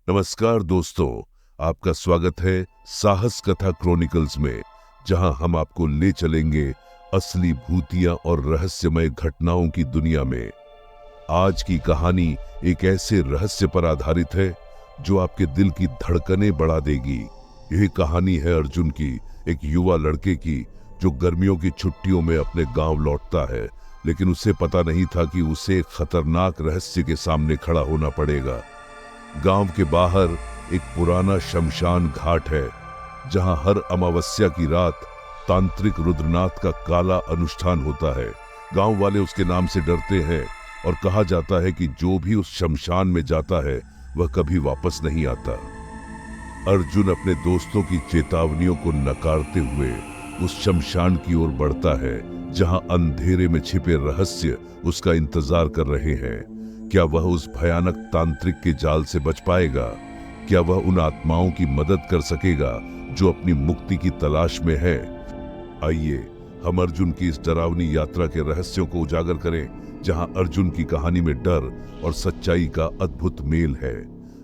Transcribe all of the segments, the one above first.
नमस्कार दोस्तों, आपका स्वागत है साहस कथा क्रॉनिकल्स में, जहां हम आपको ले चलेंगे असली भूतिया और रहस्यमय घटनाओं की दुनिया में। आज की कहानी एक ऐसे रहस्य पर आधारित है जो आपके दिल की धड़कनें बढ़ा देगी। यह कहानी है अर्जुन की, एक युवा लड़के की जो गर्मियों की छुट्टियों में अपने गांव लौटता है, लेकिन उसे पता नहीं था कि उसे एक खतरनाक रहस्य के सामने खड़ा होना पड़ेगा। गांव के बाहर एक पुराना शमशान घाट है, जहां हर अमावस्या की रात तांत्रिक रुद्रनाथ का काला अनुष्ठान होता है। गांव वाले उसके नाम से डरते हैं और कहा जाता है कि जो भी उस शमशान में जाता है वह कभी वापस नहीं आता। अर्जुन अपने दोस्तों की चेतावनियों को नकारते हुए उस शमशान की ओर बढ़ता है, जहां अंधेरे में छिपे रहस्य उसका इंतजार कर रहे हैं। क्या वह उस भयानक तांत्रिक के जाल से बच पाएगा? क्या वह उन आत्माओं की मदद कर सकेगा जो अपनी मुक्ति की तलाश में है? आइए हम अर्जुन की इस डरावनी यात्रा के रहस्यों को उजागर करें, जहां अर्जुन की कहानी में डर और सच्चाई का अद्भुत मेल है।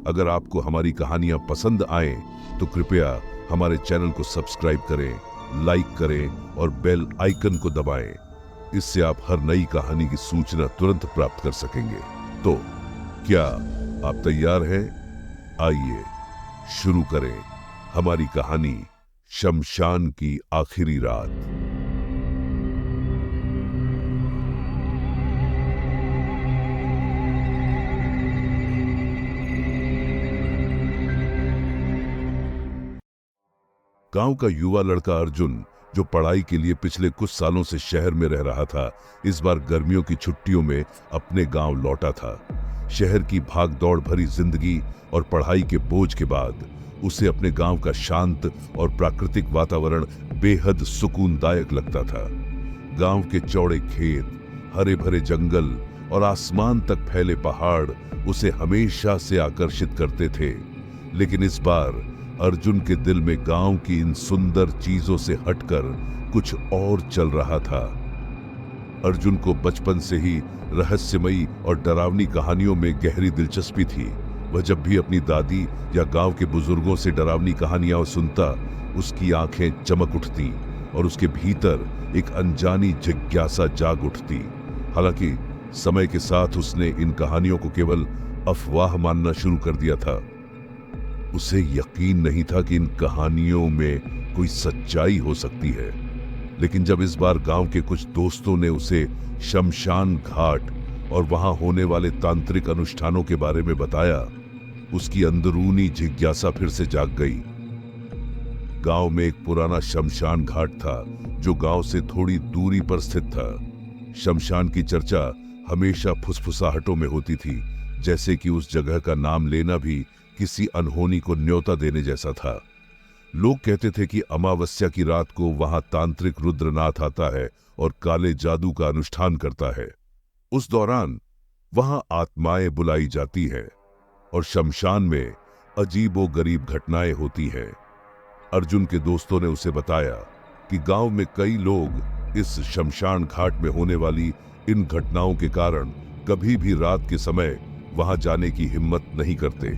अगर आपको हमारी कहानियां पसंद आए तो कृपया हमारे चैनल को सब्सक्राइब करें, लाइक करें और बेल आइकन को दबाएं। इससे आप हर नई कहानी की सूचना तुरंत प्राप्त कर सकेंगे। तो क्या आप तैयार हैं? आइए शुरू करें हमारी कहानी शमशान की आखिरी रात। गांव का युवा लड़का अर्जुन, जो पढ़ाई के लिए पिछले कुछ सालों से शहर में रह रहा था, इस बार गर्मियों की छुट्टियों में अपने गांव लौटा था। शहर की भाग दौड़ भरी जिंदगी और पढ़ाई के बोझ के बाद उसे अपने गांव का शांत और प्राकृतिक वातावरण बेहद सुकूनदायक लगता था। गांव के चौड़े खेत, हरे भरे जंगल और आसमान तक फैले पहाड़ उसे हमेशा से आकर्षित करते थे। लेकिन इस बार अर्जुन के दिल में गांव की इन सुंदर चीजों से हटकर कुछ और चल रहा था। अर्जुन को बचपन से ही रहस्यमयी और डरावनी कहानियों में गहरी दिलचस्पी थी। वह जब भी अपनी दादी या गांव के बुजुर्गों से डरावनी कहानियां सुनता, उसकी आंखें चमक उठती और उसके भीतर एक अनजानी जिज्ञासा जाग उठती। हालांकि समय के साथ उसने इन कहानियों को केवल अफवाह मानना शुरू कर दिया था। उसे यकीन नहीं था कि इन कहानियों में कोई सच्चाई हो सकती है। लेकिन जब इस बार गांव के कुछ दोस्तों ने उसे शमशान घाट और वहां होने वाले तांत्रिक अनुष्ठानों के बारे में बताया, उसकी अंदरूनी जिज्ञासा फिर से जाग गई। गांव में एक पुराना शमशान घाट था, जो गांव से थोड़ी दूरी पर स्थित था। शमशान की चर्चा हमेशा फुसफुसाहटों में होती थी, जैसे कि उस जगह का नाम लेना भी किसी अनहोनी को न्योता देने जैसा था। लोग कहते थे कि अमावस्या की रात को वहां तांत्रिक रुद्रनाथ आता है और काले जादू का अनुष्ठान करता है। उस दौरान वहां आत्माएं बुलाई जाती हैं और शमशान में अजीबोगरीब घटनाएं होती हैं। अर्जुन के दोस्तों ने उसे बताया कि गांव में कई लोग इस शमशान घाट में होने वाली इन घटनाओं के कारण कभी भी रात के समय वहां जाने की हिम्मत नहीं करते।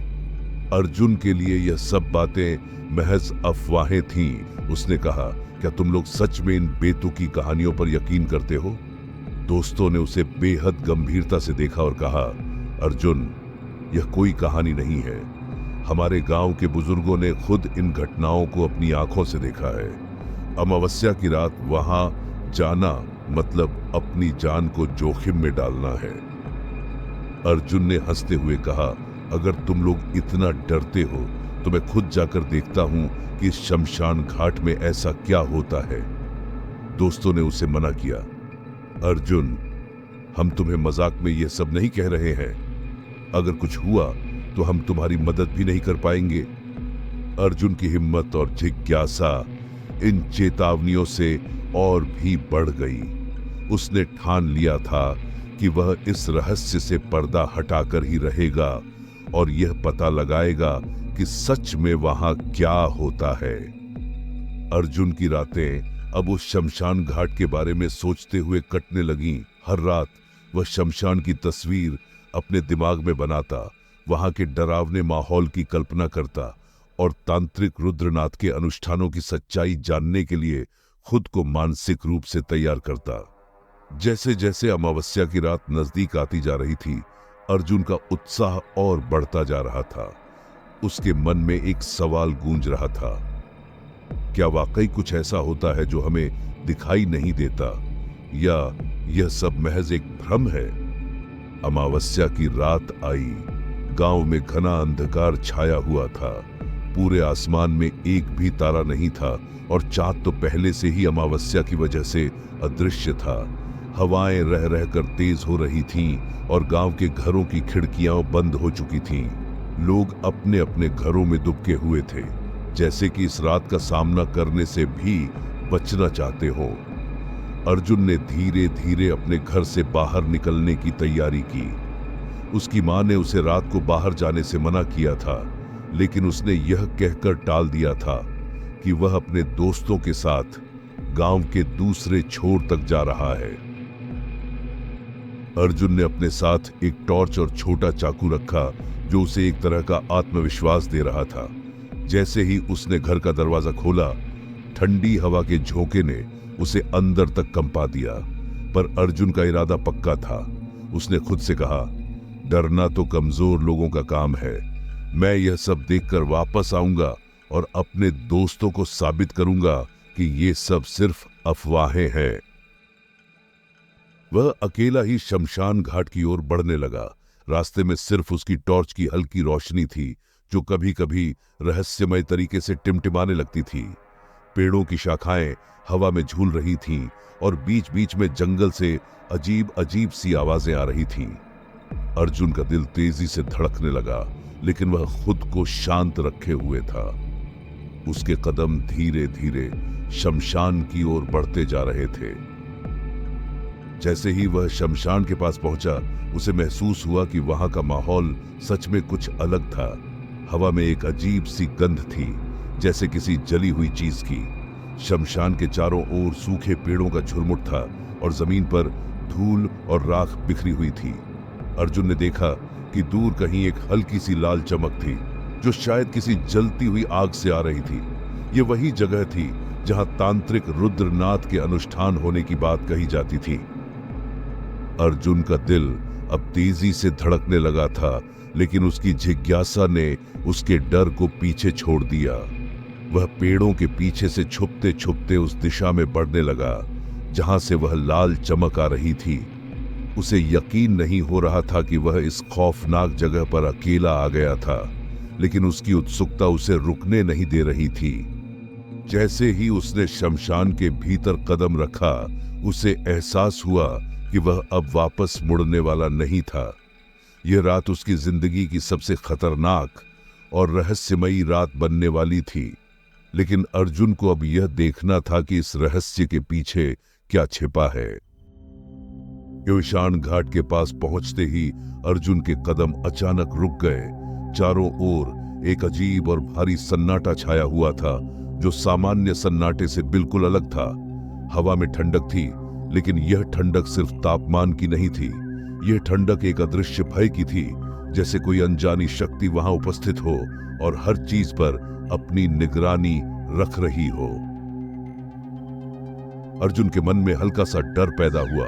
अर्जुन के लिए यह सब बातें महज अफवाहें थीं। उसने कहा, क्या तुम लोग सच में इन बेतुकी कहानियों पर यकीन करते हो? दोस्तों ने उसे बेहद गंभीरता से देखा और कहा, अर्जुन, यह कोई कहानी नहीं है। हमारे गांव के बुजुर्गों ने खुद इन घटनाओं को अपनी आंखों से देखा है। अमावस्या की रात वहां जाना मतलब अपनी जान को जोखिम में डालना है। अर्जुन ने हंसते हुए कहा, अगर तुम लोग इतना डरते हो तो मैं खुद जाकर देखता हूं कि इस शमशान घाट में ऐसा क्या होता है। दोस्तों ने उसे मना किया, अर्जुन, हम तुम्हें मजाक में यह सब नहीं कह रहे हैं। अगर कुछ हुआ तो हम तुम्हारी मदद भी नहीं कर पाएंगे। अर्जुन की हिम्मत और जिज्ञासा इन चेतावनियों से और भी बढ़ गई। उसने ठान लिया था कि वह इस रहस्य से पर्दा हटाकर ही रहेगा और यह पता लगाएगा कि सच में वहां क्या होता है। अर्जुन की रातें अब उस शमशान घाट के बारे में सोचते हुए कटने लगीं। हर रात वह शमशान की तस्वीर अपने दिमाग में बनाता, वहां के डरावने माहौल की कल्पना करता और तांत्रिक रुद्रनाथ के अनुष्ठानों की सच्चाई जानने के लिए खुद को मानसिक रूप से तैयार करता। जैसे जैसे अमावस्या की रात नजदीक आती जा रही थी, अर्जुन का उत्साह और बढ़ता जा रहा था। उसके मन में एक सवाल गूंज रहा था, क्या वाकई कुछ ऐसा होता है जो हमें दिखाई नहीं देता, या यह सब महज एक भ्रम है? अमावस्या की रात आई। गांव में घना अंधकार छाया हुआ था। पूरे आसमान में एक भी तारा नहीं था और चांद तो पहले से ही अमावस्या की वजह से अदृश्य था। हवाएं रह रहकर तेज हो रही थीं और गांव के घरों की खिड़कियां बंद हो चुकी थीं। लोग अपने अपने घरों में दुबके हुए थे, जैसे कि इस रात का सामना करने से भी बचना चाहते हो। अर्जुन ने धीरे धीरे अपने घर से बाहर निकलने की तैयारी की। उसकी मां ने उसे रात को बाहर जाने से मना किया था, लेकिन उसने यह कहकर टाल दिया था कि वह अपने दोस्तों के साथ गांव के दूसरे छोर तक जा रहा है। अर्जुन ने अपने साथ एक टॉर्च और छोटा चाकू रखा, जो उसे एक तरह का आत्मविश्वास दे रहा था। जैसे ही उसने घर का दरवाजा खोला, ठंडी हवा के झोंके ने उसे अंदर तक कंपा दिया। पर अर्जुन का इरादा पक्का था। उसने खुद से कहा, डरना तो कमजोर लोगों का काम है। मैं यह सब देखकर वापस आऊंगा और अपने दोस्तों को साबित करूंगा कि ये सब सिर्फ अफवाहें हैं। वह अकेला ही शमशान घाट की ओर बढ़ने लगा। रास्ते में सिर्फ उसकी टॉर्च की हल्की रोशनी थी, जो कभी कभी रहस्यमय तरीके से टिमटिमाने लगती थी। पेड़ों की शाखाएं हवा में झूल रही थीं और बीच बीच में जंगल से अजीब अजीब सी आवाजें आ रही थीं। अर्जुन का दिल तेजी से धड़कने लगा, लेकिन वह खुद को शांत रखे हुए था। उसके कदम धीरे धीरे शमशान की ओर बढ़ते जा रहे थे। जैसे ही वह शमशान के पास पहुंचा, उसे महसूस हुआ कि वहां का माहौल सच में कुछ अलग था। हवा में एक अजीब सी गंध थी, जैसे किसी जली हुई चीज की। शमशान के चारों ओर सूखे पेड़ों का झुरमुट था और जमीन पर धूल और राख बिखरी हुई थी। अर्जुन ने देखा कि दूर कहीं एक हल्की सी लाल चमक थी, जो शायद किसी जलती हुई आग से आ रही थी। ये वही जगह थी जहां तांत्रिक रुद्रनाथ के अनुष्ठान होने की बात कही जाती थी। अर्जुन का दिल अब तेजी से धड़कने लगा था, लेकिन उसकी जिज्ञासा ने उसके डर को पीछे छोड़ दिया। वह पेड़ों के पीछे से छुपते छुपते उस दिशा में बढ़ने लगा जहां से वह लाल चमक आ रही थी। उसे यकीन नहीं हो रहा था कि वह इस खौफनाक जगह पर अकेला आ गया था, लेकिन उसकी उत्सुकता उसे रुकने नहीं दे रही थी। जैसे ही उसने शमशान के भीतर कदम रखा, उसे एहसास हुआ कि वह अब वापस मुड़ने वाला नहीं था। यह रात उसकी जिंदगी की सबसे खतरनाक और रहस्यमयी रात बनने वाली थी, लेकिन अर्जुन को अब यह देखना था कि इस रहस्य के पीछे क्या छिपा है। शमशान घाट के पास पहुंचते ही अर्जुन के कदम अचानक रुक गए। चारों ओर एक अजीब और भारी सन्नाटा छाया हुआ था, जो सामान्य सन्नाटे से बिल्कुल अलग था। हवा में ठंडक थी, लेकिन यह ठंडक सिर्फ तापमान की नहीं थी। यह ठंडक एक अदृश्य भय की थी, जैसे कोई अनजानी शक्ति वहां उपस्थित हो और हर चीज पर अपनी निगरानी रख रही हो। अर्जुन के मन में हल्का सा डर पैदा हुआ,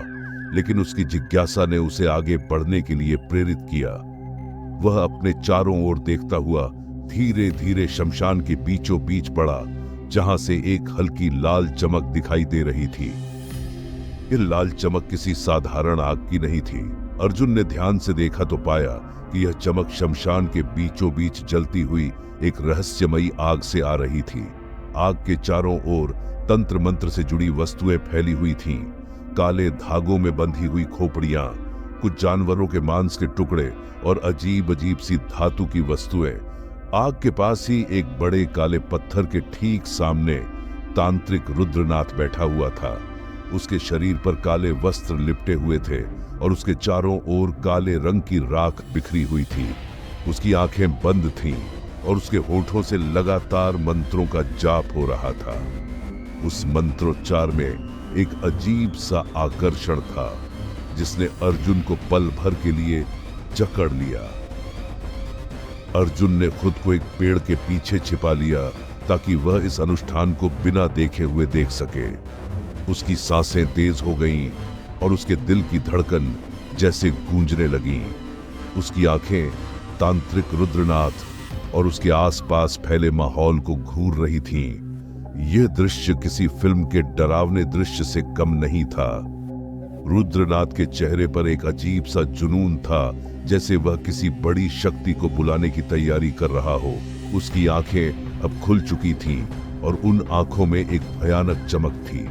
लेकिन उसकी जिज्ञासा ने उसे आगे बढ़ने के लिए प्रेरित किया। वह अपने चारों ओर देखता हुआ धीरे धीरे शमशान के बीचों बीच बढ़ा, जहां से एक हल्की लाल चमक दिखाई दे रही थी। यह लाल चमक किसी साधारण आग की नहीं थी। अर्जुन ने ध्यान से देखा तो पाया कि यह चमक शमशान के बीचों बीच जलती हुई एक रहस्यमयी आग से आ रही थी। आग के चारों ओर तंत्र मंत्र से जुड़ी वस्तुएं फैली हुई थीं। काले धागों में बंधी हुई खोपड़ियां, कुछ जानवरों के मांस के टुकड़े और अजीब अजीब सी धातु की वस्तुएं। आग के पास ही एक बड़े काले पत्थर के ठीक सामने तांत्रिक रुद्रनाथ बैठा हुआ था। उसके शरीर पर काले वस्त्र लिपटे हुए थे और उसके चारों ओर काले रंग की राख बिखरी हुई थी। उसकी आंखें बंद थीं और उसके होठों से लगातार मंत्रों का जाप हो रहा था। उस मंत्रोच्चार में एक अजीब सा आकर्षण था, जिसने अर्जुन को पल भर के लिए जकड़ लिया। अर्जुन ने खुद को एक पेड़ के पीछे छिपा लिया ताकि वह इस अनुष्ठान को बिना देखे हुए देख सके। उसकी सांसें तेज हो गईं और उसके दिल की धड़कन जैसे गूंजने लगी। उसकी आंखें तांत्रिक रुद्रनाथ और उसके आसपास फैले माहौल को घूर रही थीं। यह दृश्य किसी फिल्म के डरावने दृश्य से कम नहीं था। रुद्रनाथ के चेहरे पर एक अजीब सा जुनून था, जैसे वह किसी बड़ी शक्ति को बुलाने की तैयारी कर रहा हो। उसकी आंखें अब खुल चुकी थीं और उन आंखों में एक भयानक चमक थी।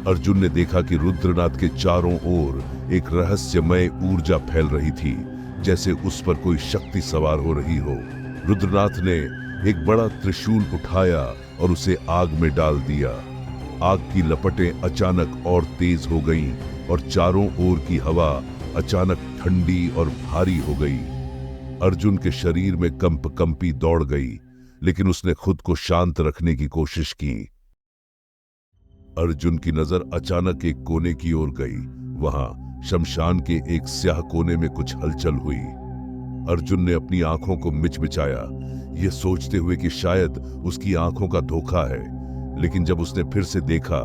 अर्जुन ने देखा कि रुद्रनाथ के चारों ओर एक रहस्यमय ऊर्जा फैल रही थी, जैसे उस पर कोई शक्ति सवार हो रही हो। रुद्रनाथ ने एक बड़ा त्रिशूल उठाया और उसे आग में डाल दिया। आग की लपटें अचानक और तेज हो गईं और चारों ओर की हवा अचानक ठंडी और भारी हो गई। अर्जुन के शरीर में कंपी दौड़ गई, लेकिन उसने खुद को शांत रखने की कोशिश की। अर्जुन की नजर अचानक एक कोने की ओर गई। वहां शमशान के एक स्याह कोने में कुछ हलचल हुई। अर्जुन ने अपनी आंखों को मिचमिचाया, यह सोचते हुए कि शायद उसकी आंखों का धोखा है, लेकिन जब उसने फिर से देखा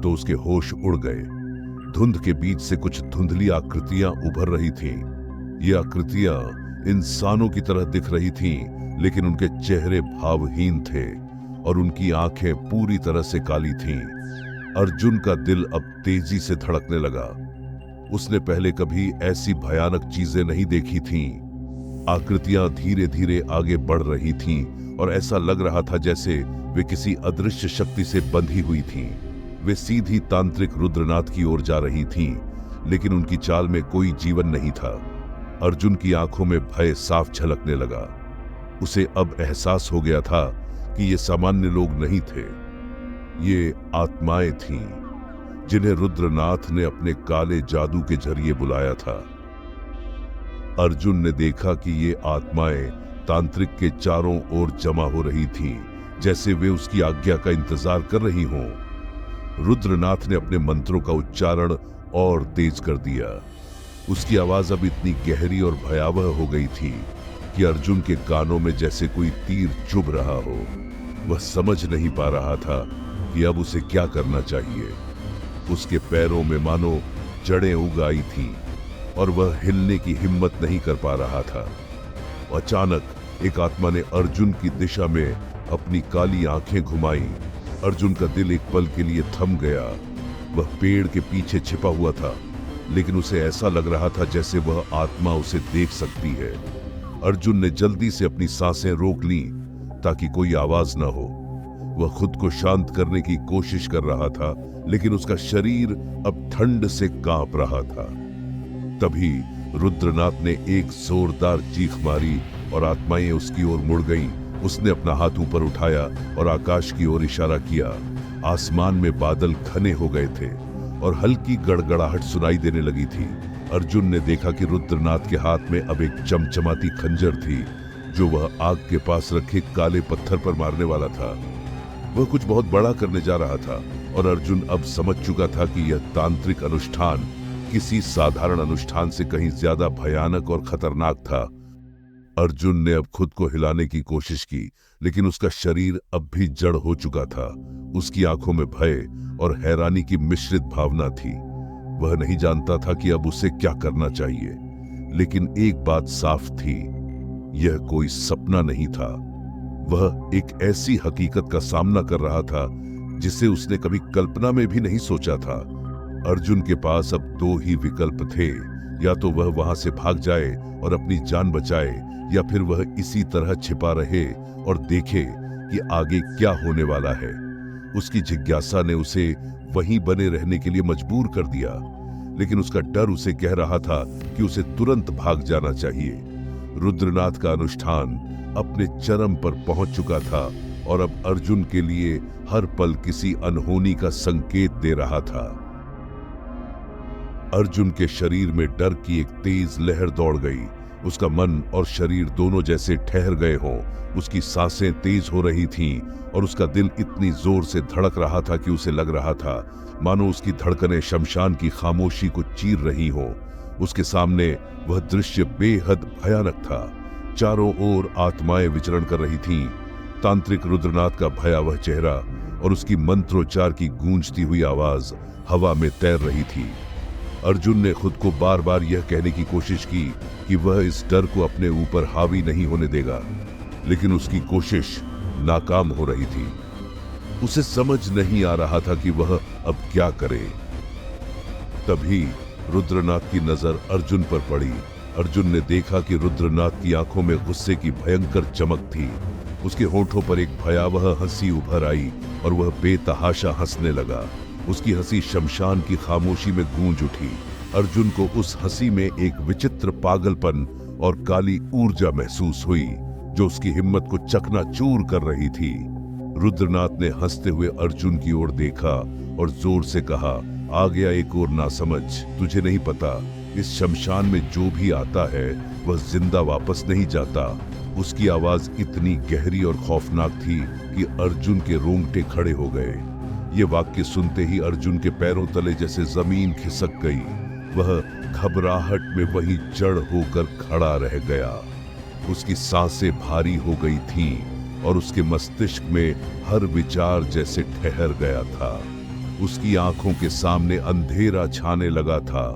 तो उसके होश उड़ गए। धुंध के बीच से कुछ धुंधली आकृतियां उभर रही थीं। ये आकृतियां इंसानों की तरह दिख रही थीं, लेकिन उनके चेहरे भावहीन थे और उनकी आंखें पूरी तरह से काली थीं। अर्जुन का दिल अब तेजी से धड़कने लगा। उसने पहले कभी ऐसी भयानक चीजें नहीं देखी थीं। आकृतियां धीरे धीरे आगे बढ़ रही थीं और ऐसा लग रहा था जैसे वे किसी अदृश्य शक्ति से बंधी हुई थीं। वे सीधी तांत्रिक रुद्रनाथ की ओर जा रही थीं, लेकिन उनकी चाल में कोई जीवन नहीं था। अर्जुन की आंखों में भय साफ झलकने लगा। उसे अब एहसास हो गया था कि ये सामान्य लोग नहीं थे, ये आत्माएं थीं, जिन्हें रुद्रनाथ ने अपने काले जादू के जरिए बुलाया था। अर्जुन ने देखा कि ये आत्माएं तांत्रिक के चारों ओर जमा हो रही थीं, जैसे वे उसकी आज्ञा का इंतजार कर रही हों। रुद्रनाथ ने अपने मंत्रों का उच्चारण और तेज कर दिया। उसकी आवाज अब इतनी गहरी और भयावह हो गई थी कि अर्जुन के कानों में जैसे कोई तीर चुभ रहा हो। वह समझ नहीं पा रहा था कि अब उसे क्या करना चाहिए। उसके पैरों में मानो जड़ें उग आई थीं और वह हिलने की हिम्मत नहीं कर पा रहा था। अचानक एक आत्मा ने अर्जुन की दिशा में अपनी काली आंखें घुमाई। अर्जुन का दिल एक पल के लिए थम गया। वह पेड़ के पीछे छिपा हुआ था, लेकिन उसे ऐसा लग रहा था जैसे वह आत्मा उसे देख सकती है। अर्जुन ने जल्दी से अपनी सांसें रोक लीं ताकि कोई आवाज न हो। वह खुद को शांत करने की कोशिश कर रहा था, लेकिन उसका शरीर अब ठंड से कांप रहा था। तभी रुद्रनाथ ने एक जोरदार चीख मारी और आत्माएं उसकी ओर मुड़ गईं। उसने अपना हाथ ऊपर उठाया और आकाश की ओर इशारा किया। आसमान में बादल घने हो गए थे और हल्की गड़गड़ाहट सुनाई देने लगी थी। अर्जुन ने देखा कि रुद्रनाथ के हाथ में अब एक चमचमाती खंजर थी, जो वह आग के पास रखे काले पत्थर पर मारने वाला था। वह कुछ बहुत बड़ा करने जा रहा था और अर्जुन अब समझ चुका था कि यह तांत्रिक अनुष्ठान किसी साधारण अनुष्ठान से कहीं ज्यादा भयानक और खतरनाक था। अर्जुन ने अब खुद को हिलाने की कोशिश की, लेकिन उसका शरीर अब भी जड़ हो चुका था। उसकी आंखों में भय और हैरानी की मिश्रित भावना थी। वह नहीं जानता था कि अब उसे क्या करना चाहिए, लेकिन एक बात साफ थी, यह कोई सपना नहीं था। वह एक ऐसी हकीकत का सामना कर रहा था जिसे उसने कभी कल्पना में भी नहीं सोचा था। अर्जुन के पास अब दो ही विकल्प थे, या तो वह वहां से भाग जाए और अपनी जान बचाए, या फिर वह इसी तरह छिपा रहे और देखे कि आगे क्या होने वाला है। उसकी जिज्ञासा ने उसे वहीं बने रहने के लिए मजबूर कर दिया, लेकिन उसका डर उसे कह रहा था कि उसे तुरंत भाग जाना चाहिए। रुद्रनाथ का अनुष्ठान अपने चरम पर पहुंच चुका था और अब अर्जुन के लिए हर पल किसी अनहोनी का संकेत दे रहा था। अर्जुन के शरीर में डर की एक तेज लहर दौड़ गई। उसका मन और शरीर दोनों जैसे ठहर गए हों। उसकी सांसें तेज हो रही थीं और उसका दिल इतनी जोर से धड़क रहा था कि उसे लग रहा था मानो उसकी धड़कनें शमशान की खामोशी को चीर रही हों। उसके सामने वह दृश्य बेहद भयानक था। चारों ओर आत्माएं विचरण कर रही थीं। तांत्रिक रुद्रनाथ का भयावह चेहरा और उसकी मंत्रोच्चार की गूंजती हुई आवाज हवा में तैर रही थी। अर्जुन ने खुद को बार बार यह कहने की कोशिश की कि वह इस डर को अपने ऊपर हावी नहीं होने देगा, लेकिन उसकी कोशिश नाकाम हो रही थी। उसे समझ नहीं आ रहा था कि वह अब क्या करे। तभी रुद्रनाथ की नजर अर्जुन पर पड़ी। अर्जुन ने देखा कि रुद्रनाथ की आंखों में गुस्से की भयंकर चमक थी। उसके होठों पर एक भयावह हंसी उभर आई और वह बेतहाशा हंसने लगा। उसकी हंसी शमशान की खामोशी में गूंज उठी। अर्जुन को उस हंसी में एक विचित्र पागलपन और काली ऊर्जा महसूस हुई जो उसकी हिम्मत को चकनाचूर कर रही थी। रुद्रनाथ ने हंसते हुए अर्जुन की ओर देखा और जोर से कहा, आ गया एक और नासमझ, तुझे नहीं पता इस शमशान में जो भी आता है वह जिंदा वापस नहीं जाता। उसकी आवाज इतनी गहरी और खौफनाक थी कि अर्जुन के रोंगटे खड़े हो गए। ये वाक्य सुनते ही अर्जुन के पैरों तले जैसे जमीन खिसक गई। वह घबराहट में वहीं जड़ होकर खड़ा रह गया। उसकी सांसें भारी हो गई थीं और उसके मस्तिष्क में हर विचार जैसे ठहर गया था। उसकी आंखों के सामने अंधेरा छाने लगा था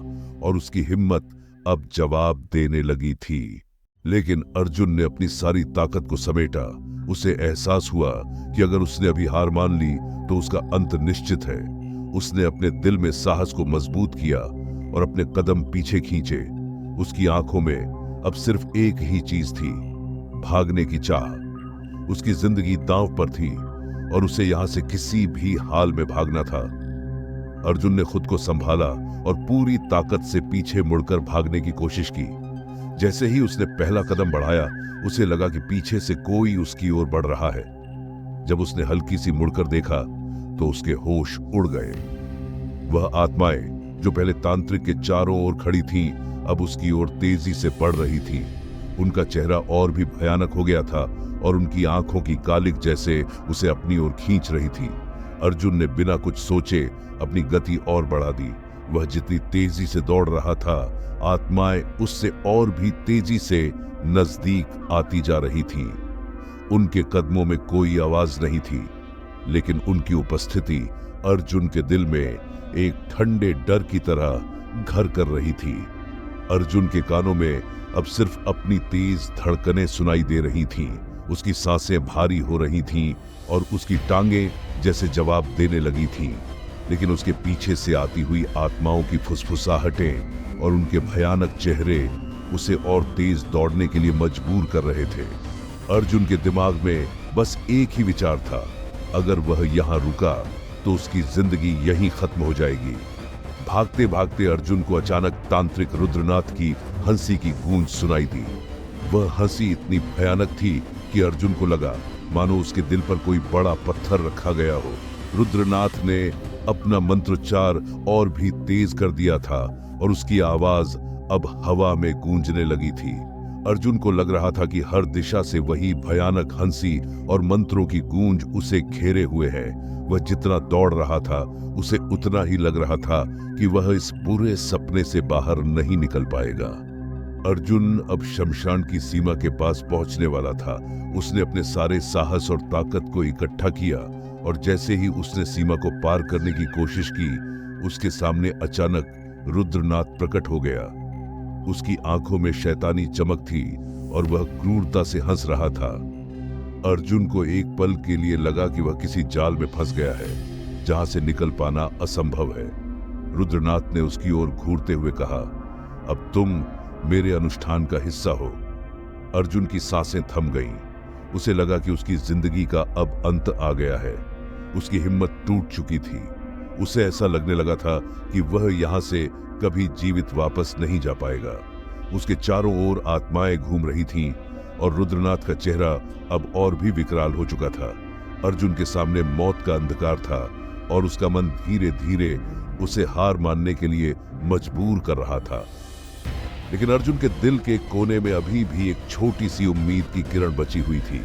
और उसकी हिम्मत अब जवाब देने लगी थी। लेकिन अर्जुन ने अपनी सारी ताकत को समेटा। उसे एहसास हुआ कि अगर उसने अभी हार मान ली तो उसका अंत निश्चित है। उसने अपने दिल में साहस को मजबूत किया और अपने कदम पीछे खींचे। उसकी आंखों में अब सिर्फ एक ही चीज थी, भागने की चाह। उसकी जिंदगी दांव पर थी और उसे यहां से किसी भी हाल में भागना था। अर्जुन ने खुद को संभाला और पूरी ताकत से पीछे मुड़कर भागने की कोशिश की। जैसे ही उसने पहला कदम बढ़ाया, उसे लगा कि पीछे से कोई उसकी ओर बढ़ रहा है। जब उसने हल्की सी मुड़कर देखा तो उसके होश उड़ गए। वह आत्माएं जो पहले तांत्रिक के चारों ओर खड़ी थीं, अब उसकी ओर तेजी से बढ़ रही थीं। उनका चेहरा और भी भयानक हो गया था और उनकी आंखों की कालिक जैसे उसे अपनी ओर खींच रही थी। अर्जुन ने बिना कुछ सोचे अपनी गति और बढ़ा दी। वह जितनी तेजी से दौड़ रहा था, आत्माएं उससे और भी तेजी से नजदीक आती जा रही थीं। उनके कदमों में कोई आवाज नहीं थी, लेकिन उनकी उपस्थिति अर्जुन के दिल में एक ठंडे डर की तरह घर कर रही थी। अर्जुन के कानों में अब सिर्फ अपनी तेज धड़कनें सुनाई दे रही थीं। उसकी सांसें भारी हो रही थीं और उसकी टांगें जैसे जवाब देने लगी थीं। लेकिन उसके पीछे से आती हुई आत्माओं की फुसफुसाहटें और उनके भयानक चेहरे उसे और तेज दौड़ने के लिए मजबूर कर रहे थे। अर्जुन के दिमाग में बस एक ही विचार था, अगर वह यहाँ रुका तो उसकी जिंदगी यहीं खत्म हो जाएगी। भागते भागते अर्जुन को अचानक तांत्रिक रुद्रनाथ की हंसी की गूंज सुनाई दी। वह हंसी इतनी भयानक थी कि अर्जुन को लगा मानो उसके दिल पर कोई बड़ा पत्थर रखा गया हो। रुद्रनाथ ने अपना मंत्रोच्चार और भी तेज कर दिया था और उसकी आवाज अब हवा में गूंजने लगी थी। अर्जुन को लग रहा था कि हर दिशा से वही भयानक हंसी और मंत्रों की गूंज उसे घेरे हुए है। वह जितना दौड़ रहा था, उसे उतना ही लग रहा था कि वह इस बुरे सपने से बाहर नहीं निकल पाएगा। अर्जुन अब शमशान की सीमा के पास पहुंचने वाला था। उसने अपने सारे साहस और ताकत को इकट्ठा किया और जैसे ही उसने सीमा को पार करने की कोशिश की, उसके सामने अचानक रुद्रनाथ प्रकट हो गया। उसकी आंखों में शैतानी चमक थी और वह क्रूरता से हंस रहा था। अर्जुन को एक पल के लिए लगा कि वह किसी जाल में फंस गया है जहां से निकल पाना असंभव है। रुद्रनाथ ने उसकी ओर घूरते हुए कहा, अब तुम मेरे अनुष्ठान का हिस्सा हो। अर्जुन की सांसें थम गईं। उसे लगा कि उसकी जिंदगी का अब अंत आ गया है। उसकी हिम्मत टूट चुकी थी। उसे ऐसा लगने लगा था कि वह यहां से कभी जीवित वापस नहीं जा पाएगा। उसके चारों ओर आत्माएं घूम रही थीं और रुद्रनाथ का चेहरा अब और भी विकराल हो चुका था। अर्जुन के सामने मौत का अंधकार था और उसका मन धीरे धीरे उसे हार मानने के लिए मजबूर कर रहा था। लेकिन अर्जुन के दिल के कोने में अभी भी एक छोटी सी उम्मीद की किरण बची हुई थी।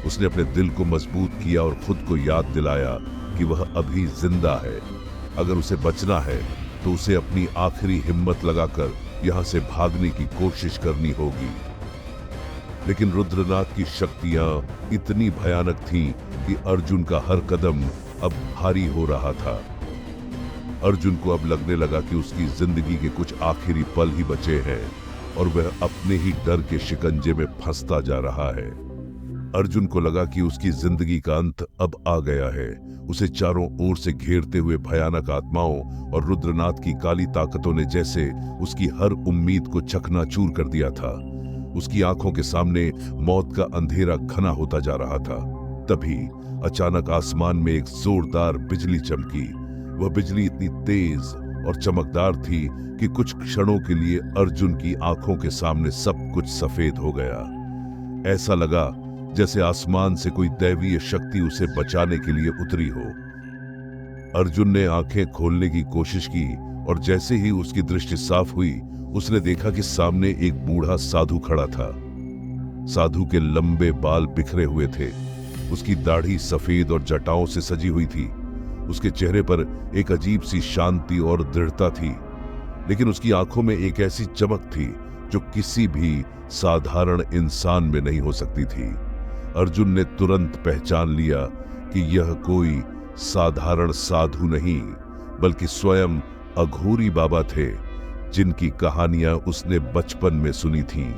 उसने अपने दिल को मजबूत किया और खुद को याद दिलाया कि वह अभी जिंदा है। अगर उसे बचना है तो उसे अपनी आखिरी हिम्मत लगाकर यहां से भागने की कोशिश करनी होगी। लेकिन रुद्रनाथ की शक्तियां इतनी भयानक थीं कि अर्जुन का हर कदम अब भारी हो रहा था। अर्जुन को अब लगने लगा कि उसकी जिंदगी के कुछ आखिरी पल ही बचे हैं और वह अपने ही डर के शिकंजे में फंसता जा रहा है। अर्जुन को लगा कि उसकी जिंदगी का अंत अब आ गया है। उसे चारों ओर से घेरते हुए भयानक आत्माओं और रुद्रनाथ की काली ताकतों ने जैसे उसकी हर उम्मीद को चकनाचूर कर दिया था। उसकी आंखों के सामने मौत का अंधेरा घना होता जा रहा था। तभी अचानक आसमान में एक जोरदार बिजली चमकी। वह बिजली इतनी तेज और चमकदार थी कि कुछ क्षणों के लिए अर्जुन की आंखों के सामने सब कुछ सफेद हो गया। ऐसा लगा जैसे आसमान से कोई दैवीय शक्ति उसे बचाने के लिए उतरी हो। अर्जुन ने आंखें खोलने की कोशिश की और जैसे ही उसकी दृष्टि साफ हुई, उसने देखा कि सामने एक बूढ़ा साधु खड़ा था। साधु के लंबे बाल बिखरे हुए थे। उसकी दाढ़ी सफेद और जटाओं से सजी हुई थी। उसके चेहरे पर एक अजीब सी शांति और दृढ़ता थी, लेकिन उसकी आंखों में एक ऐसी चमक थी जो किसी भी साधारण इंसान में नहीं हो सकती थी। अर्जुन ने तुरंत पहचान लिया कि यह कोई साधारण साधु नहीं, बल्कि स्वयं अघोरी बाबा थे, जिनकी कहानियां उसने बचपन में सुनी थीं।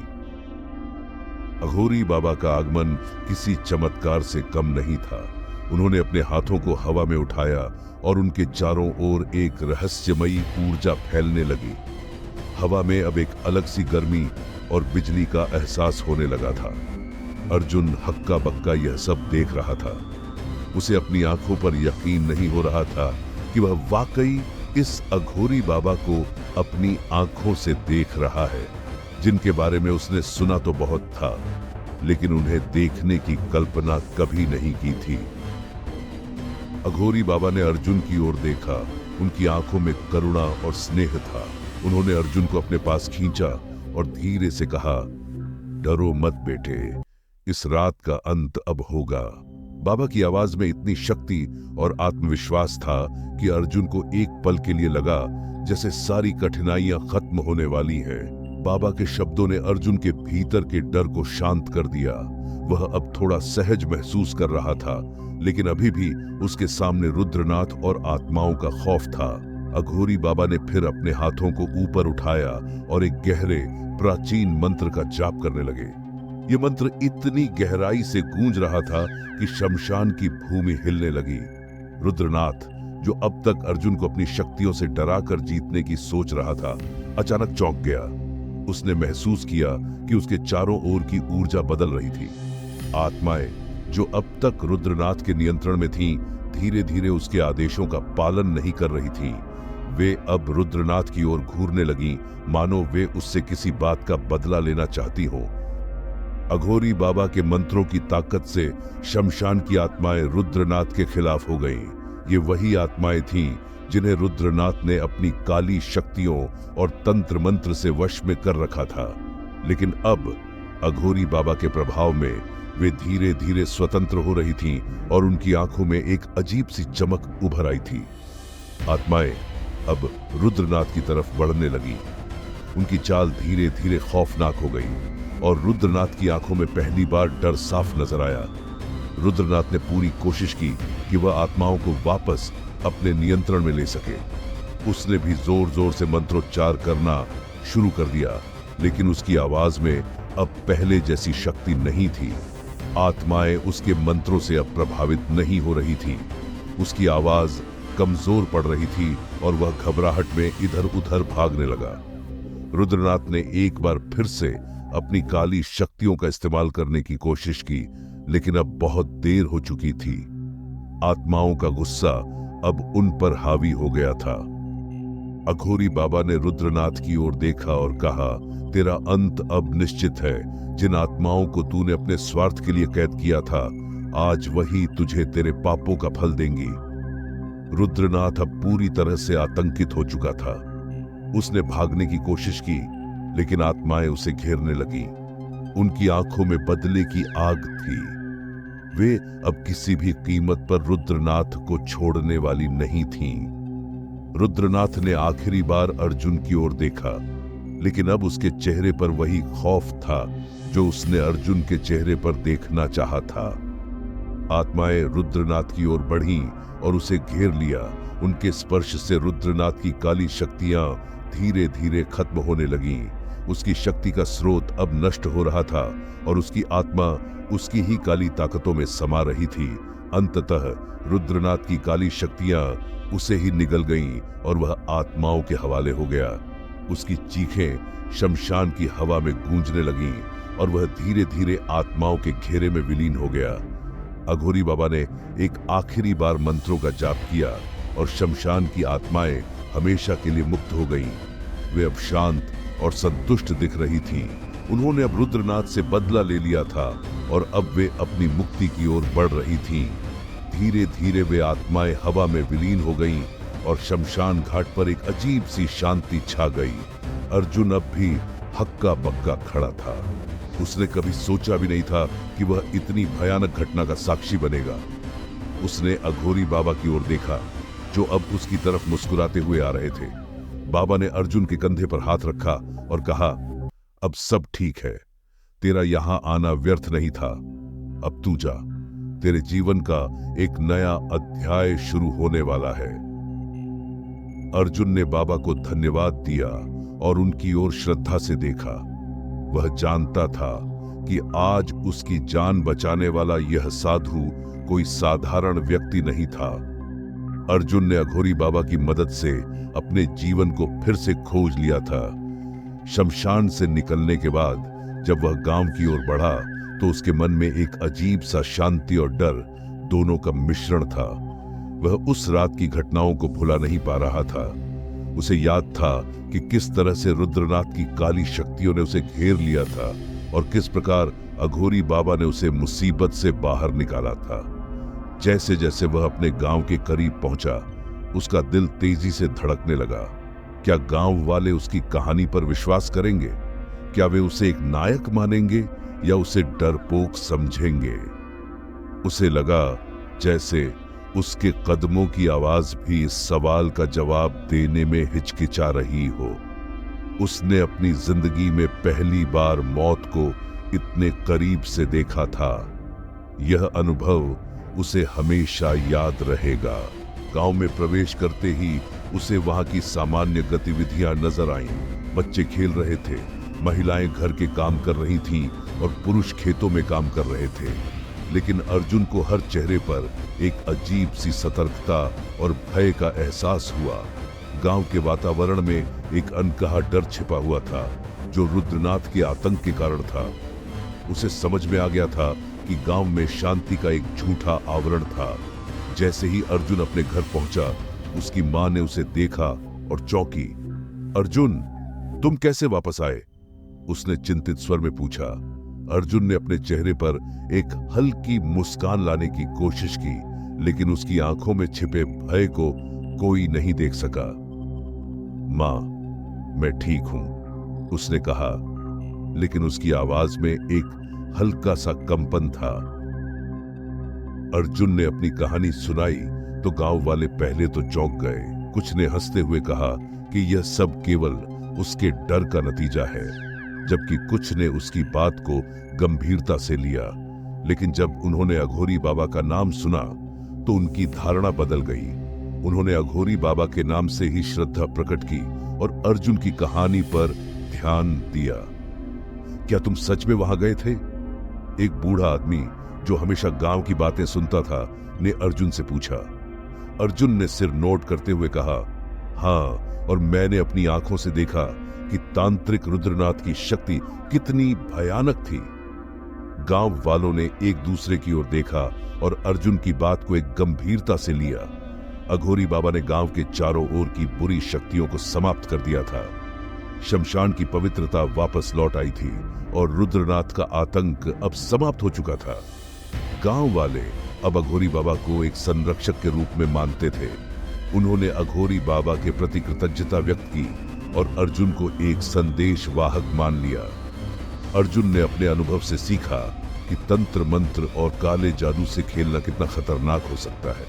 अघोरी बाबा का आगमन किसी चमत्कार से कम नहीं था। उन्होंने अपने हाथों को हवा में उठाया और उनके चारों ओर एक रहस्यमयी ऊर्जा फैलने लगी। हवा में अब एक अलग सी गर्मी और बिजली का एहसास होने लगा था। अर्जुन हक्का बक्का यह सब देख रहा था। उसे अपनी आंखों पर यकीन नहीं हो रहा था कि वह वाकई इस अघोरी बाबा को अपनी आंखों से देख रहा है, जिनके बारे में उसने सुना तो बहुत था, लेकिन उन्हें देखने की कल्पना कभी नहीं की थी। अघोरी बाबा ने अर्जुन की ओर देखा। उनकी आंखों में करुणा और स्नेह था। उन्होंने अर्जुन को अपने पास खींचा और धीरे से कहा, डरो मत बेटे, इस रात का अंत अब होगा। बाबा की आवाज में इतनी शक्ति और आत्मविश्वास था कि अर्जुन को एक पल के लिए लगा जैसे सारी कठिनाइयां खत्म होने वाली हैं। बाबा के शब्दों ने अर्जुन के भीतर के डर को शांत कर दिया। वह अब थोड़ा सहज महसूस कर रहा था, लेकिन अभी भी उसके सामने रुद्रनाथ और आत्माओं का खौफ था। अघोरी बाबा ने फिर अपने हाथों को ऊपर उठाया और एक गहरे प्राचीन मंत्र का जाप करने लगे। यह मंत्र इतनी गहराई से गूंज रहा था कि शमशान की भूमि हिलने लगी। रुद्रनाथ, जो अब तक अर्जुन को अपनी शक्तियों से डराकर जीतने की सोच रहा था, अचानक चौंक गया। उसने महसूस किया कि उसके चारों ओर की ऊर्जा बदल रही थी। आत्माएं जो अब तक रुद्रनाथ के नियंत्रण में थीं, धीरे धीरे उसके आदेशों का पालन नहीं कर रही थीं। वे अब रुद्रनाथ की ओर घूरने लगीं, मानो वे उससे किसी बात का बदला लेना चाहती हों। अघोरी बाबा के मंत्रों की ताकत से शमशान की आत्माएं रुद्रनाथ के खिलाफ हो गईं। ये वही आत्माएं थीं जिन्हें रुद्रनाथ ने अपनी काली शक्तियों और तंत्र मंत्र से वश में कर रखा था। लेकिन अब अघोरी बाबा के प्रभाव में वे धीरे धीरे स्वतंत्र हो रही थीं और उनकी आंखों में एक अजीब सी चमक उभर आई थी। आत्माएं अब रुद्रनाथ की तरफ बढ़ने लगी। उनकी चाल धीरे धीरे खौफनाक हो गई और रुद्रनाथ की आंखों में पहली बार डर साफ नजर आया। रुद्रनाथ ने पूरी कोशिश की कि वह आत्माओं को वापस अपने नियंत्रण में ले सके। उसने भी जोर जोर से मंत्रोच्चार करना शुरू कर दिया, लेकिन उसकी आवाज में अब पहले जैसी शक्ति नहीं थी। आत्माएं उसके मंत्रों से अब प्रभावित नहीं हो रही थी। उसकी आवाज कमजोर पड़ रही थी और वह घबराहट में इधर उधर भागने लगा। रुद्रनाथ ने एक बार फिर से अपनी काली शक्तियों का इस्तेमाल करने की कोशिश की, लेकिन अब बहुत देर हो चुकी थी। आत्माओं का गुस्सा अब उन पर हावी हो गया था। अघोरी बाबा ने रुद्रनाथ की ओर देखा और कहा, तेरा अंत अब निश्चित है। जिन आत्माओं को तूने अपने स्वार्थ के लिए कैद किया था, आज वही तुझे तेरे पापों का फल देंगी। रुद्रनाथ अब पूरी तरह से आतंकित हो चुका था। उसने भागने की कोशिश की, लेकिन आत्माएं उसे घेरने लगीं। उनकी आंखों में बदले की आग थी। वे अब किसी भी कीमत पर रुद्रनाथ को छोड़ने वाली नहीं थीं। रुद्रनाथ ने आखिरी बार अर्जुन की ओर देखा, लेकिन अब उसके चेहरे पर वही खौफ था जो उसने अर्जुन के चेहरे पर देखना चाहा था। आत्माएं रुद्रनाथ की ओर बढ़ीं और उसे घेर लिया। उनके स्पर्श से रुद्रनाथ की काली शक्तियां धीरे धीरे खत्म होने लगीं। उसकी शक्ति का स्रोत अब नष्ट हो रहा था और उसकी आत्मा उसकी ही काली ताकतों में समा रही थी। अंततः रुद्रनाथ की काली शक्तियां उसे ही निगल गईं और वह आत्माओं के हवाले हो गया। उसकी चीखें शमशान की हवा में गूंजने लगीं और वह धीरे धीरे आत्माओं के घेरे में विलीन हो गया। अघोरी बाबा ने एक आखिरी बार मंत्रों का जाप किया और शमशान की आत्माएं हमेशा के लिए मुक्त हो गईं। वे अब शांत और संतुष्ट दिख रही थीं। उन्होंने अब रुद्रनाथ से बदला ले लिया था और अब वे अपनी मुक्ति की ओर बढ़ रही थीं। धीरे धीरे वे आत्माएं हवा में विलीन हो गईं और शमशान घाट पर एक अजीब सी शांति छा गई। अर्जुन अब भी हक्का बक्का खड़ा था। उसने कभी सोचा भी नहीं था कि वह इतनी भयानक घटना का साक्षी बनेगा। उसने अघोरी बाबा की ओर देखा, जो अब उसकी तरफ मुस्कुराते हुए आ रहे थे। बाबा ने अर्जुन के कंधे पर हाथ रखा और कहा, अब सब ठीक है। तेरा यहां आना व्यर्थ नहीं था। अब तू जा। तेरे जीवन का एक नया अध्याय शुरू होने वाला है। अर्जुन ने बाबा को धन्यवाद दिया और उनकी ओर श्रद्धा से देखा। वह जानता था कि आज उसकी जान बचाने वाला यह साधु कोई साधारण व्यक्ति नहीं था। अर्जुन ने अघोरी बाबा की मदद से अपने जीवन को फिर से खोज लिया था। शमशान से निकलने के बाद जब वह गांव की ओर बढ़ा तो उसके मन में एक अजीब सा शांति और डर दोनों का मिश्रण था। वह उस रात की घटनाओं को भुला नहीं पा रहा था। उसे याद था कि किस तरह से रुद्रनाथ की काली शक्तियों ने उसे घेर लिया था और किस प्रकार अघोरी बाबा ने उसे मुसीबत से बाहर निकाला था। जैसे जैसे वह अपने गांव के करीब पहुंचा, उसका दिल तेजी से धड़कने लगा। क्या गांव वाले उसकी कहानी पर विश्वास करेंगे? क्या वे उसे एक नायक मानेंगे या उसे डरपोक समझेंगे? उसे लगा जैसे उसके कदमों की आवाज भी इस सवाल का जवाब देने में हिचकिचा रही हो। उसने अपनी जिंदगी में पहली बार मौत को इतने करीब से देखा था। यह अनुभव उसे हमेशा याद रहेगा। गांव में प्रवेश करते ही उसे वहां की सामान्य गतिविधियां नजर आईं। बच्चे खेल रहे थे, महिलाएं घर के काम कर रही थीं और पुरुष खेतों में काम कर रहे थे। लेकिन अर्जुन को हर चेहरे पर एक अजीब सी सतर्कता और भय का एहसास हुआ। गांव के वातावरण में एक अनकहा डर छिपा हुआ था, जो रुद्रनाथ के आतंक के कारण था। उसे समझ में आ गया था कि गांव में शांति का एक झूठा आवरण था। जैसे ही अर्जुन अपने घर पहुंचा, उसकी मां ने उसे देखा और चौंकी। अर्जुन, तुम कैसे वापस आए? उसने चिंतित स्वर में पूछा। अर्जुन ने अपने चेहरे पर एक हल्की मुस्कान लाने की कोशिश की, लेकिन उसकी आंखों में छिपे भय को कोई नहीं देख सका। मां, मैं ठीक हूं, उसने कहा, लेकिन उसकी आवाज में एक हल्का सा कंपन था। अर्जुन ने अपनी कहानी सुनाई तो गांव वाले पहले तो चौंक गए। कुछ ने हंसते हुए कहा कि यह सब केवल उसके डर का नतीजा है, जबकि कुछ ने उसकी बात को गंभीरता से लिया। लेकिन जब उन्होंने अघोरी बाबा का नाम सुना तो उनकी धारणा बदल गई। उन्होंने अघोरी बाबा के नाम से ही श्रद्धा प्रकट की और अर्जुन की कहानी पर ध्यान दिया। क्या तुम सच में वहां गए थे? एक बूढ़ा आदमी जो हमेशा गांव की बातें सुनता था ने अर्जुन से पूछा। अर्जुन ने सिर नोट करते हुए कहा, हाँ, और मैंने अपनी आंखों से देखा कि तांत्रिक रुद्रनाथ की शक्ति कितनी भयानक थी। गांव वालों ने एक दूसरे की ओर देखा और अर्जुन की बात को एक गंभीरता से लिया। अघोरी बाबा ने गांव के चारों ओर की बुरी शक्तियों को समाप्त कर दिया था। शमशान की पवित्रता वापस लौट आई थी और रुद्रनाथ का आतंक अब समाप्त हो चुका था। गांव वाले अब अघोरी बाबा को एक संरक्षक के रूप में मानते थे। उन्होंने अघोरी बाबा के प्रति कृतज्ञता व्यक्त की और अर्जुन को एक संदेश वाहक मान लिया। अर्जुन ने अपने अनुभव से सीखा कि तंत्र मंत्र और काले जादू से खेलना कितना खतरनाक हो सकता है।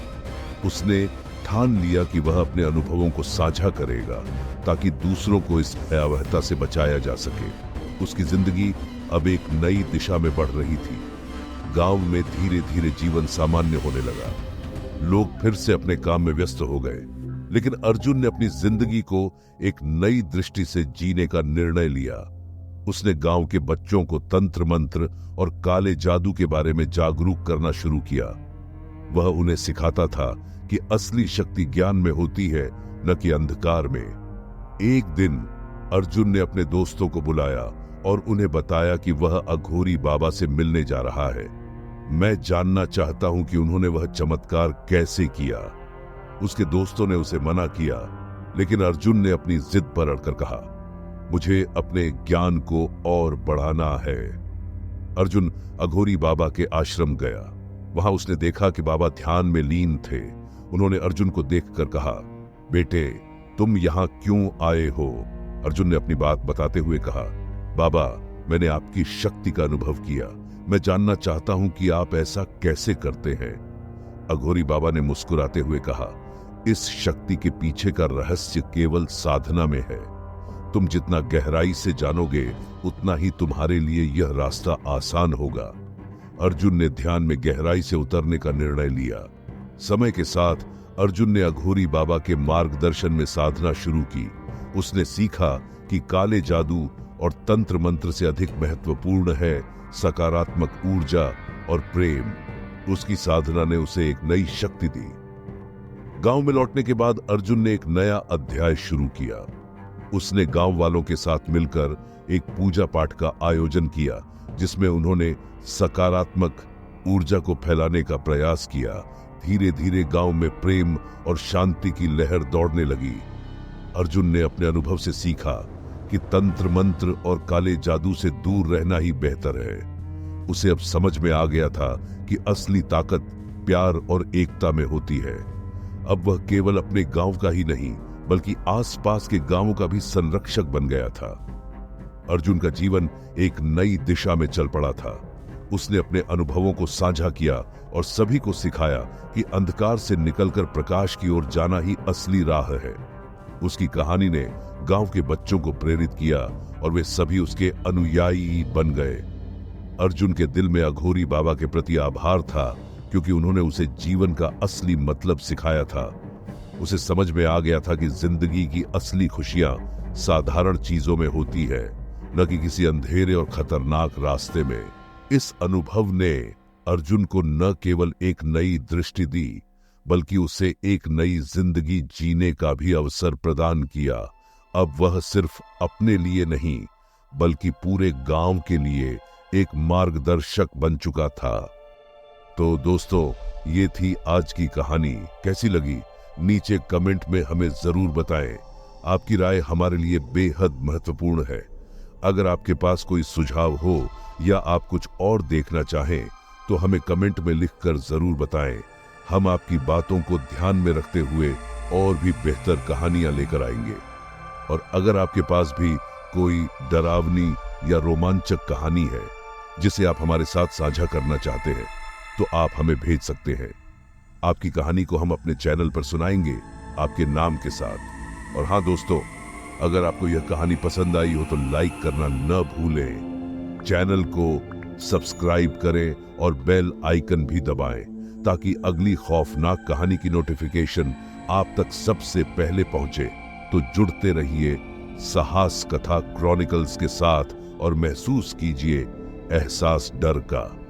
उसने ठान लिया कि वह अपने अनुभवों को साझा करेगा ताकि दूसरों को इस भयावहता से बचाया जा सके। उसकी जिंदगी अब एक नई दिशा में बढ़ रही थी। गांव में धीरे धीरे जीवन सामान्य होने लगा। लोग फिर से अपने काम में व्यस्त हो गए, लेकिन अर्जुन ने अपनी जिंदगी को एक नई दृष्टि से जीने का निर्णय लिया। उसने गांव के बच्चों को तंत्र मंत्र और काले जादू के बारे में जागरूक करना शुरू किया। वह उन्हें सिखाता था कि असली शक्ति ज्ञान में होती है, न कि अंधकार में। एक दिन अर्जुन ने अपने दोस्तों को बुलाया और उन्हें बताया कि वह अघोरी बाबा से मिलने जा रहा है। मैं जानना चाहता हूं कि उन्होंने वह चमत्कार कैसे किया। उसके दोस्तों ने उसे मना किया, लेकिन अर्जुन ने अपनी जिद पर अड़कर कहा, मुझे अपने ज्ञान को और बढ़ाना है। अर्जुन अघोरी बाबा के आश्रम गया। वहां उसने देखा कि बाबा ध्यान में लीन थे। उन्होंने अर्जुन को देखकर कहा, बेटे, तुम यहां क्यों आए हो? अर्जुन ने अपनी बात बताते हुए कहा, बाबा, मैंने आपकी शक्ति का अनुभव किया। मैं जानना चाहता हूं कि आप ऐसा कैसे करते हैं। अघोरी बाबा ने मुस्कुराते हुए कहा, इस शक्ति के पीछे का रहस्य केवल साधना में है। तुम जितना गहराई से जानोगे, उतना ही तुम्हारे लिए यह रास्ता आसान होगा। अर्जुन ने ध्यान में गहराई से उतरने का निर्णय लिया। समय के साथ अर्जुन ने अघोरी बाबा के मार्गदर्शन में साधना शुरू की। उसने सीखा कि काले जादू और तंत्र मंत्र से अधिक महत्वपूर्ण है सकारात्मक ऊर्जा और प्रेम। उसकी साधना ने उसे एक नई शक्ति दी। गांव में लौटने के बाद अर्जुन ने एक नया अध्याय शुरू किया। उसने गांव वालों के साथ मिलकर एक पूजा पाठ का आयोजन किया, जिसमें उन्होंने सकारात्मक ऊर्जा को फैलाने का प्रयास किया। धीरे धीरे गांव में प्रेम और शांति की लहर दौड़ने लगी। अर्जुन ने अपने अनुभव से सीखा कि तंत्र मंत्र और काले जादू से दूर रहना ही बेहतर है। उसे अब समझ में आ गया था कि असली ताकत प्यार और एकता में होती है। अब वह केवल अपने गांव का ही नहीं, बल्कि आसपास के गांवों का भी संरक्षक बन गया था। अर्जुन का जीवन एक नई दिशा में चल पड़ा था। उसने अपने अनुभवों को साझा किया और सभी को सिखाया कि अंधकार से निकलकर प्रकाश की ओर जाना ही असली राह है। उसकी कहानी ने गांव के बच्चों को प्रेरित किया और वे सभी उसके अनुयायी बन गए। अर्जुन के दिल में अघोरी बाबा के प्रति आभार था, क्योंकि उन्होंने उसे जीवन का असली मतलब सिखाया था। उसे समझ में आ गया था कि जिंदगी की असली खुशियां साधारण चीजों में होती है, न कि किसी अंधेरे और खतरनाक रास्ते में। इस अनुभव ने अर्जुन को न केवल एक नई दृष्टि दी, बल्कि उसे एक नई जिंदगी जीने का भी अवसर प्रदान किया। अब वह सिर्फ अपने लिए नहीं, बल्कि पूरे गांव के लिए एक मार्गदर्शक बन चुका था। तो दोस्तों, ये थी आज की कहानी। कैसी लगी नीचे कमेंट में हमें जरूर बताएं। आपकी राय हमारे लिए बेहद महत्वपूर्ण है। अगर आपके पास कोई सुझाव हो या आप कुछ और देखना चाहें, तो हमें कमेंट में लिखकर जरूर बताएं। हम आपकी बातों को ध्यान में रखते हुए और भी बेहतर कहानियां लेकर आएंगे। और अगर आपके पास भी कोई डरावनी या रोमांचक कहानी है जिसे आप हमारे साथ साझा करना चाहते हैं, तो आप हमें भेज सकते हैं। आपकी कहानी को हम अपने चैनल पर सुनाएंगे आपके नाम के साथ। और हाँ दोस्तों, अगर आपको यह कहानी पसंद आई हो तो लाइक करना न भूलें। चैनल को सब्सक्राइब करें और बेल आइकन भी दबाएं, ताकि अगली खौफनाक कहानी की नोटिफिकेशन आप तक सबसे पहले पहुंचे। तो जुड़ते रहिए साहस कथा क्रॉनिकल्स के साथ और महसूस कीजिए एहसास डर का।